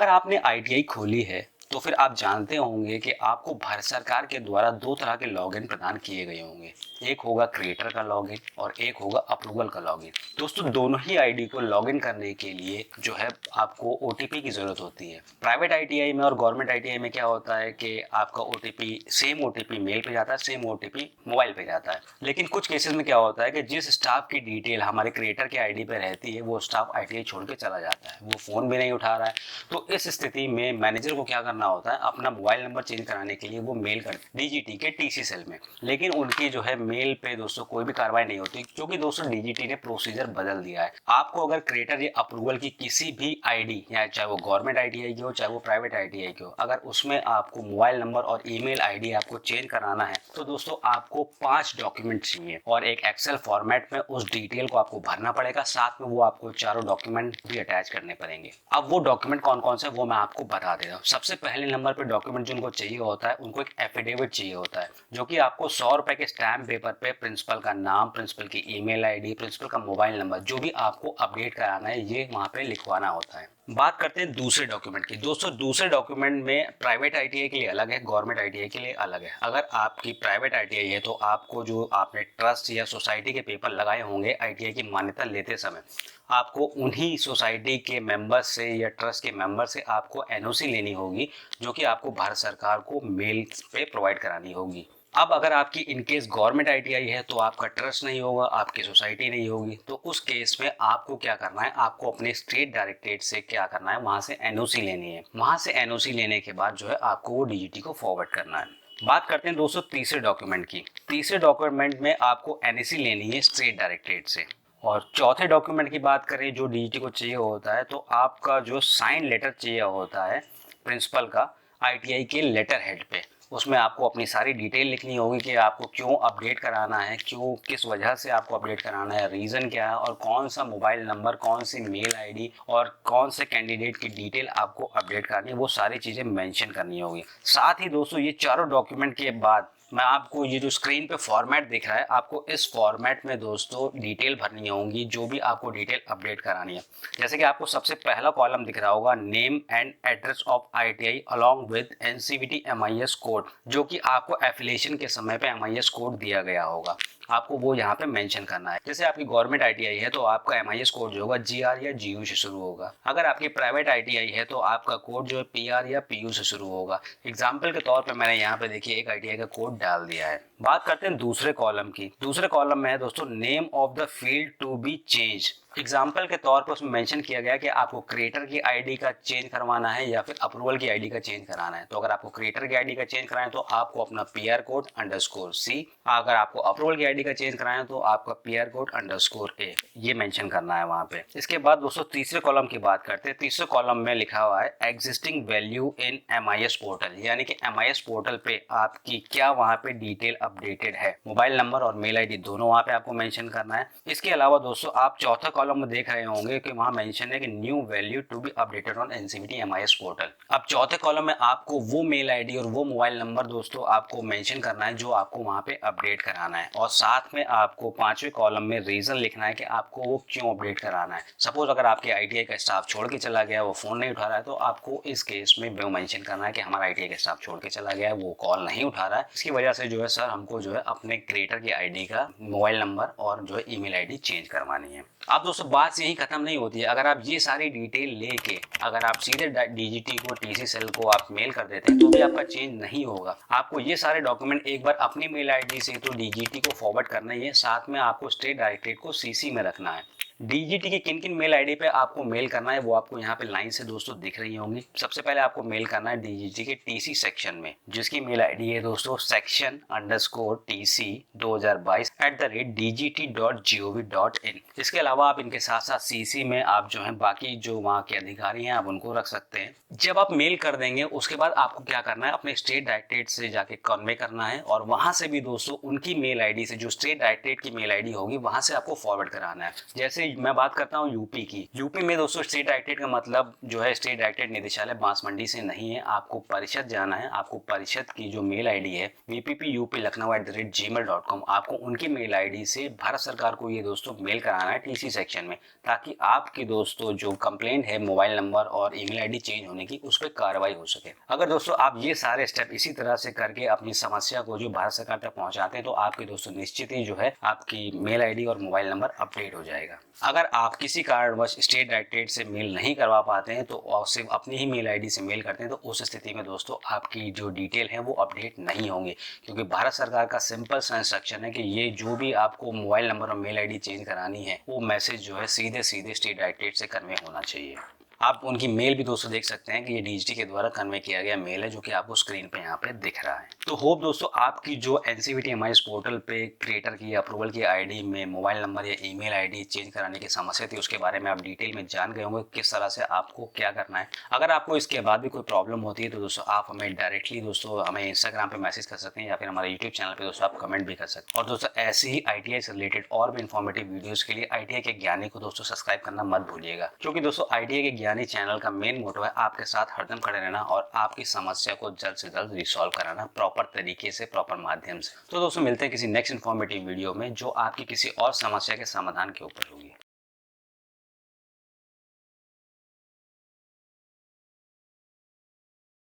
अगर आपने आईटीआई खोली है तो फिर आप जानते होंगे कि आपको भारत सरकार के द्वारा दो तरह के लॉगिन प्रदान किए गए होंगे। एक होगा क्रिएटर का लॉगिन और एक होगा अप्रूवल का लॉगिन। दोस्तों दोनों ही आईडी को लॉगिन करने के लिए जो है आपको ओटीपी की जरूरत होती है। प्राइवेट आईटीआई में और गवर्नमेंट आईटीआई में क्या होता है कि आपका ओटीपी सेम ओटीपी मेल पे जाता है, सेम ओटीपी मोबाइल पे जाता है। लेकिन कुछ केसेस में क्या होता है कि जिस स्टाफ की डिटेल हमारे क्रिएटर के आईडी पे रहती है वो स्टाफ आईटीआई छोड़ के चला जाता है, वो फोन भी नहीं उठा रहा है। तो इस स्थिति में मैनेजर को क्या करना होता है, अपना मोबाइल नंबर चेंज कराने के लिए वो मेल कर डीजीटी के टीसी सेल में। लेकिन उनकी जो है मेल पे दोस्तों कोई भी कार्रवाई नहीं होती, क्योंकि दोस्तों डीजीटी ने प्रोसीजर बदल दिया है। आपको अगर क्रिएटर या अप्रूवल की किसी भी आईडी, या चाहे वो गवर्नमेंट आईटीआई की हो चाहे वो प्राइवेट आईटीआई की हो, अगर उसमें आपको मोबाइल नंबर और ईमेल आईडी आपको चेंज कराना है तो दोस्तों आपको 5 डॉक्यूमेंट चाहिए और एक एक्सेल फॉर्मेट में उस डिटेल को आपको भरना पड़ेगा। साथ में वो आपको चारों डॉक्यूमेंट भी अटैच करने पड़ेंगे। अब वो डॉक्यूमेंट कौन कौन से वो मैं आपको बता देता हूँ। सबसे पहले नंबर पे डॉक्यूमेंट जिनको चाहिए होता है उनको एक एफिडेविट चाहिए होता है, जो कि आपको 100 रुपए के स्टैम्प पेपर पे प्रिंसिपल का नाम, प्रिंसिपल की ईमेल आईडी, प्रिंसिपल का मोबाइल नंबर जो भी आपको अपडेट कराना है ये वहाँ पे लिखवाना होता है। बात करते हैं दूसरे डॉक्यूमेंट की। दोस्तों दूसरे डॉक्यूमेंट में प्राइवेट आईटीआई के लिए अलग है, गवर्नमेंट आईटीआई के लिए अलग है। अगर आपकी प्राइवेट आईटीआई है तो आपको जो आपने ट्रस्ट या सोसाइटी के पेपर लगाए होंगे आईटीआई की मान्यता लेते समय, आपको उन्हीं सोसाइटी के मेंबर से या ट्रस्ट के मेंबर से आपको एनओसी लेनी होगी, जो कि आपको भारत सरकार को मेल पे प्रोवाइड करानी होगी। अब अगर आपकी इनकेस गवर्नमेंट आईटीआई है तो आपका ट्रस्ट नहीं होगा, आपकी सोसाइटी नहीं होगी, तो उस केस में आपको क्या करना है, आपको अपने स्टेट डायरेक्टरेट से क्या करना है, वहां से एनओसी लेनी है। वहां से एनओसी लेने के बाद जो है आपको वो डीजीटी को फॉरवर्ड करना है। बात करते हैं दोस्तों तीसरे डॉक्यूमेंट की। तीसरे डॉक्यूमेंट में आपको एनएसी लेनी है स्टेट डायरेक्टरेट से। और चौथे डॉक्यूमेंट की बात करें जो डीजीटी को चाहिए होता है, तो आपका जो साइन लेटर चाहिए होता है प्रिंसिपल का आईटीआई के लेटर हेड पे। उसमें आपको अपनी सारी डिटेल लिखनी होगी कि आपको क्यों अपडेट कराना है, क्यों किस वजह से आपको अपडेट कराना है, रीज़न क्या है और कौन सा मोबाइल नंबर, कौन सी मेल आईडी और कौन से कैंडिडेट की डिटेल आपको अपडेट करनी है, वो सारी चीज़ें मेंशन करनी होगी। साथ ही दोस्तों ये चारों डॉक्यूमेंट के बाद मैं आपको ये जो स्क्रीन पे फॉर्मेट दिख रहा है, आपको इस फॉर्मेट में दोस्तों डिटेल भरनी होंगी जो भी आपको डिटेल अपडेट करानी है। जैसे कि आपको सबसे पहला कॉलम दिख रहा होगा name and address of ITI along with NCVT MIS code, जो कि आपको एफिलिएशन के समय पे एमआईएस कोड दिया गया होगा, आपको वो यहाँ पे मेंशन करना है। जैसे आपकी गवर्नमेंट आईटीआई है तो आपका एमआईएस कोड जो होगा जीआर या जीयू से शुरू होगा। अगर आपकी प्राइवेट आईटीआई है तो आपका कोड जो है पीआर या पीयू से शुरू होगा। एग्जाम्पल के तौर पे मैंने यहाँ पे देखिए एक आईटीआई का कोड डाल दिया है। बात करते हैं दूसरे कॉलम की। दूसरे कॉलम में है दोस्तों name of the field to be change. Example के तौर पर उसमें मेंशन किया गया कि आपको क्रिएटर की आईडी का चेंज करवाना है या फिर अप्रूवल की आईडी का चेंज कराना है। तो अगर आपको क्रिएटर की आईडी का चेंज कराना है तो आपको अपना पीआर कोड _C, अगर आपको अप्रूवल की आईडी का चेंज कराना है तो आपका पीआर कोड _A ये मेंशन करना है वहां पे। इसके बाद दोस्तों तीसरे कॉलम की बात करते हैं। तीसरे कॉलम में लिखा हुआ है existing value in MIS portal, यानी कि एमआईएस पोर्टल पे आपकी क्या वहां पे डिटेल अपडेटेड है, मोबाइल नंबर और मेल आईडी दोनों वहां पे आपको मेंशन करना है। इसके अलावा दोस्तों आप चौथा कॉलम में देख रहे होंगे कि वहां मेंशन है कि new value to be updated on NCVT MIS portal. अब चौथे कॉलम में आपको वो मेल आईडी और वो मोबाइल नंबर दोस्तों आपको मेंशन करना है जो आपको वहां पे अपडेट कराना है, और साथ में आपको पांचवें कॉलम में रीजन लिखना है कि आपको वो क्यों अपडेट कराना है। सपोज अगर आपके आईटीआई का स्टाफ छोड़ के चला गया, वो फोन नहीं उठा रहा है, तो आपको इस केस में वो मेंशन करना है कि हमारा आईटीआई का स्टाफ छोड़ के चला गया है, वो कॉल नहीं उठा रहा है, इसकी वजह से जो है सर हमको जो है अपने क्रिएटर की आईडी का मोबाइल नंबर और जो है ईमेल आईडी चेंज करवानी है। अब दोस्तों बात यही खत्म नहीं होती है। अगर आप ये सारी डिटेल लेके अगर आप सीधे डीजीटी को, टीसी सेल को आप मेल कर देते हैं तो भी आपका चेंज नहीं होगा। आपको ये सारे डॉक्यूमेंट एक बार अपनी मेल आईडी से तो डीजीटी को फॉरवर्ड करना ही है, साथ में आपको स्टेट डायरेक्टरेट को सीसी में रखना है। डीजीटी की किन किन मेल आईडी पे आपको मेल करना है वो आपको यहाँ पे लाइन से दोस्तों दिख रही होंगी। सबसे पहले आपको मेल करना है डीजीटी के टीसी सेक्शन में, जिसकी मेल आईडी है दोस्तों section_tc2022@dgt.gov.in। इसके अलावा आप इनके साथ साथ सीसी में आप जो है बाकी जो वहाँ के अधिकारी हैं आप उनको रख सकते हैं। जब आप मेल कर देंगे उसके बाद आपको क्या करना है, अपने स्टेट डायरेक्टरेट से जाके कन्वे करना है, और वहां से भी दोस्तों उनकी मेल आईडी से जो स्टेट डायरेक्टरेट की मेल आईडी होगी वहां से आपको फॉरवर्ड कराना है। जैसे चलिए मैं बात करता हूँ यूपी की। यूपी में दोस्तों स्टेट डायरेक्टरेट का मतलब जो है स्टेट डायरेक्टरेट निदेशालय बांसमंडी से नहीं है, आपको परिषद जाना है। आपको परिषद की जो मेल आईडी है vppuplucknow@gmail.com, आपको उनकी मेल आईडी से भारत सरकार को ये दोस्तों मेल कराना है टीसी सेक्शन में, ताकि आपकी दोस्तों जो कंप्लेंट है मोबाइल नंबर और ईमेल आईडी चेंज होने की उस पर कार्रवाई हो सके। अगर दोस्तों आप ये सारे स्टेप इसी तरह से करके अपनी समस्या को जो भारत सरकार तक पहुंचाते हैं तो आपके दोस्तों निश्चित ही जो है आपकी मेल आईडी और मोबाइल नंबर अपडेट हो जाएगा। अगर आप किसी कारणवश स्टेट डायरेक्टरेट से मेल नहीं करवा पाते हैं तो सिर्फ अपनी ही मेल आईडी से मेल करते हैं तो उस स्थिति में दोस्तों आपकी जो डिटेल है वो अपडेट नहीं होंगे, क्योंकि भारत सरकार का सिंपल सा इंस्ट्रक्शन है कि ये जो भी आपको मोबाइल नंबर और मेल आईडी चेंज करानी है वो मैसेज जो है सीधे सीधे स्टेट डायरेक्टरेट से कन्वे होना चाहिए। आप उनकी मेल भी दोस्तों देख सकते हैं कि ये डीजीटी के द्वारा कन्वे किया गया मेल है, जो कि आपको स्क्रीन पे यहाँ पे दिख रहा है। तो होप दोस्तों आपकी जो एनसीवीटी हमारे पोर्टल पे क्रिएटर की अप्रूवल की आईडी में मोबाइल नंबर या ईमेल आईडी चेंज कराने की समस्या थी, उसके बारे में आप डिटेल में जान गए होंगे किस तरह से आपको क्या करना है। अगर आपको इसके बाद भी कोई प्रॉब्लम होती है तो दोस्तों आप हमें डायरेक्टली दोस्तों हमें इंस्टाग्राम पे मैसेज कर सकते हैं या फिर हमारे यूट्यूब चैनल पे दोस्तों आप कमेंट भी कर सकते हैं। और दोस्तों ऐसे ही ITI से रिलेटेड और भी इन्फॉर्मेटिव वीडियोस के लिए ITI के ज्ञानी को दोस्तों सब्सक्राइब करना मत भूलिएगा, क्योंकि दोस्तों ITI के ज्ञानी चैनल का मेन मोटो है आपके साथ हरदम खड़े रहना और आपकी समस्या को जल्द से जल्द रिसॉल्व कराना प्रॉपर तरीके से, प्रॉपर माध्यम से। तो दोस्तों मिलते हैं किसी नेक्स्ट इन्फॉर्मेटिव वीडियो में जो आपकी किसी और समस्या के समाधान के ऊपर होगी।